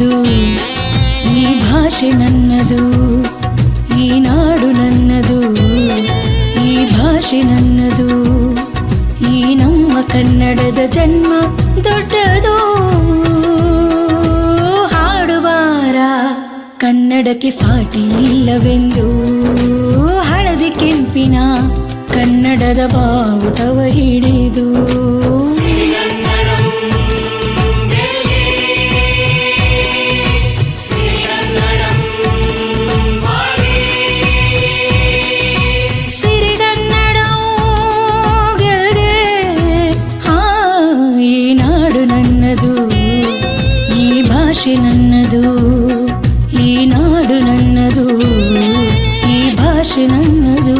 ನನ್ನದು, ಈ ಭಾಷೆ ನನ್ನದು, ಈ ನಾಡು ನನ್ನದು, ಈ ಭಾಷೆ ನನ್ನದು, ಈ ನಮ್ಮ ಕನ್ನಡದ ಜನ್ಮ ದೊಡ್ಡದು. ಹಾಡುವಾರ ಕನ್ನಡಕ್ಕೆ ಸಾಟಿ ಇಲ್ಲವೆಂದು, ಹಳದಿ ಕೆಂಪಿನ ಕನ್ನಡದ ಬಾವುಟವ ಹಿಡಿದು ನನ್ನದು, ಈ ನಾಡು ನನ್ನದು, ಈ ಭಾಷೆ ನನ್ನದು.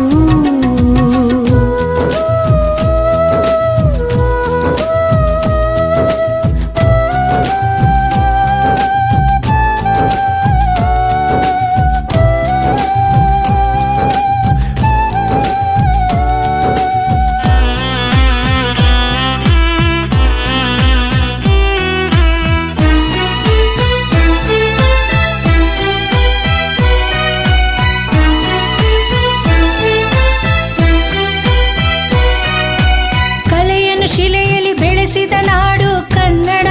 ಶಿಲೆಯಲ್ಲಿ ಬೆಳೆಸಿದ ನಾಡು ಕನ್ನಡ,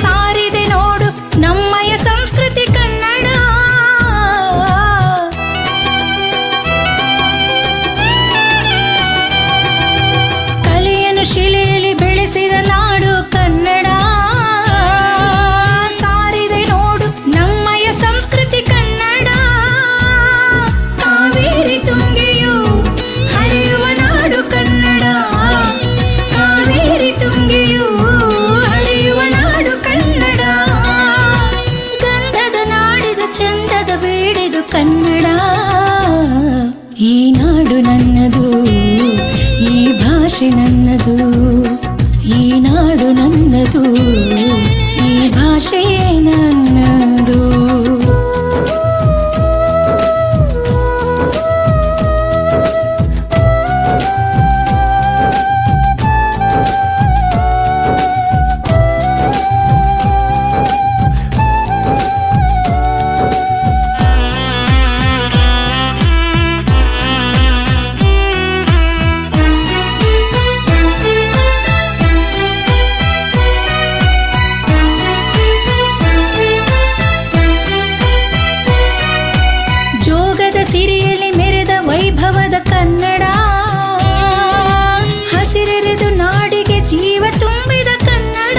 ಸಾರಿದೆ ನೋಡು ನಮ್ಮಯ ಸಂಸ್ಕೃತಿ ಕನ್ನಡ. ಕಲೆಯನ್ನು ಶಿಲೆಯಲ್ಲಿ ಬೆಳೆಸಿದ ನಾಡು ಕನ್ನಡ, ಸಾರಿದೆ ನೋಡು ನಮ್ಮಯ ಸಂಸ್ಕೃತಿ ಕನ್ನಡ. ಕಾವೇರಿ ತುಂಗೆಯು ಹರಿಯುವ ನಾಡು ಕನ್ನಡ, ಕಾವೇರಿ ತುಂಗೆಯು ಹರಿಯುವ ನಾಡು ಕನ್ನಡ. ಗಂಧದ ನಾಡಿದು ಚಂದದ ಬೇಡಿದು ಕನ್ನಡ. ಈ ನಾಡು ನನ್ನದು, ಈ ಭಾಷೆ ನನ್ನದು, ಈ ನಾಡು ನನ್ನದು, ಈ ಭಾಷೆ ನನ್ನದು. ಸಿರಿಯಲ್ಲಿ ಮೆರೆದ ವೈಭವದ ಕನ್ನಡ, ಹಸಿರೆರೆದು ನಾಡಿಗೆ ಜೀವ ತುಂಬಿದ ಕನ್ನಡ.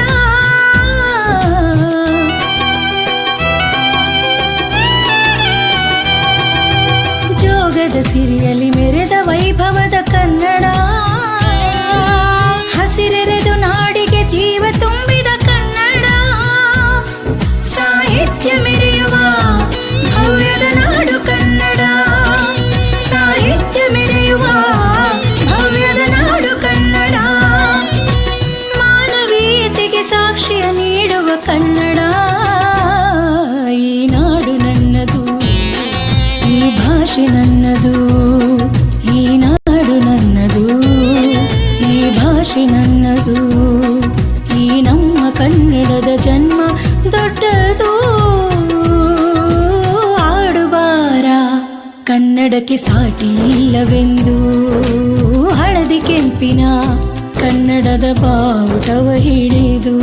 ಜೋಗದ ಸಿರಿಯಲ್ಲಿ ಮೆರೆದ ವೈಭವದ ಕನ್ನಡ, ಹಸಿರೆರೆದು ನಾಡಿಗೆ ಜೀವ ತುಂಬಿದ ಕನ್ನಡ. ಸಾಹಿತ್ಯ ಮೆರೆಯುವ ಭವ್ಯದ ನಾಡು ಕನ್ನಡ, ಸಾಹಿತ್ಯ ಮೆರೆಯುವ ಭವ್ಯದ ನಾಡು ಕನ್ನಡ. ಮಾನವೀಯತೆಗೆ ಸಾಕ್ಷ್ಯ ನೀಡುವ ಕನ್ನಡ. ಈ ನಾಡು ನನ್ನದು, ಈ ಭಾಷೆ ನನ್ನದು, ಈ ನಾಡು ನನ್ನದು, ಈ ಭಾಷೆ ನನ್ನದು, ಈ ನಮ್ಮ ಕನ್ನಡದ ಜನ್ಮ ದೊಡ್ಡದು. ಕನ್ನಡಕ್ಕೆ ಸಾಟಿ ಇಲ್ಲವೆಂದು, ಹಳದಿ ಕೆಂಪಿನ ಕನ್ನಡದ ಬಾವುಟವ ಹಿಡಿದು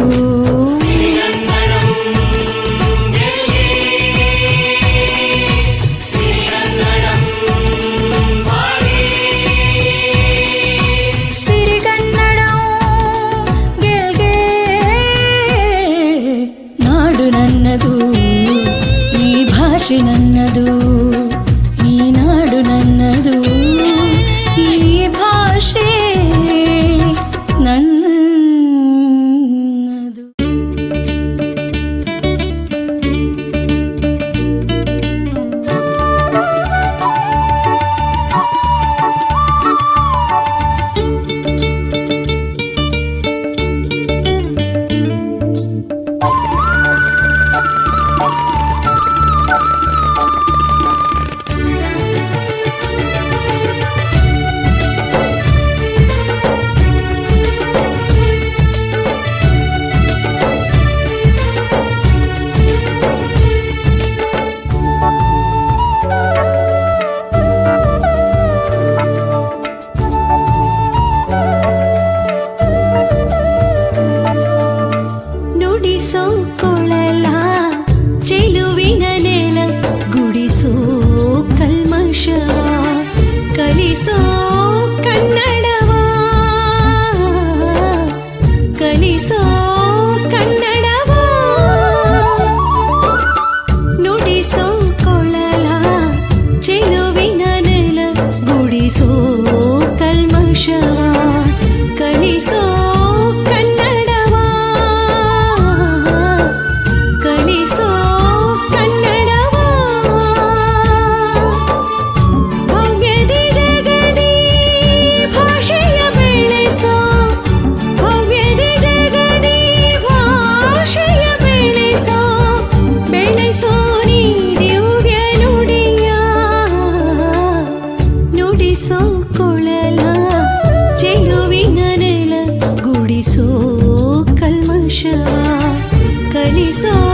ಸಿರಿಗನ್ನಡ ಗೆಲ್ಗೆ. ನಾಡು ನನ್ನದು, ಈ ಭಾಷೆ ನನ್ನದು, ಈ ನಾಡು ನನ್ನದು, ಈ ಭಾಷೆ ನನ್ನದು. ಸೋ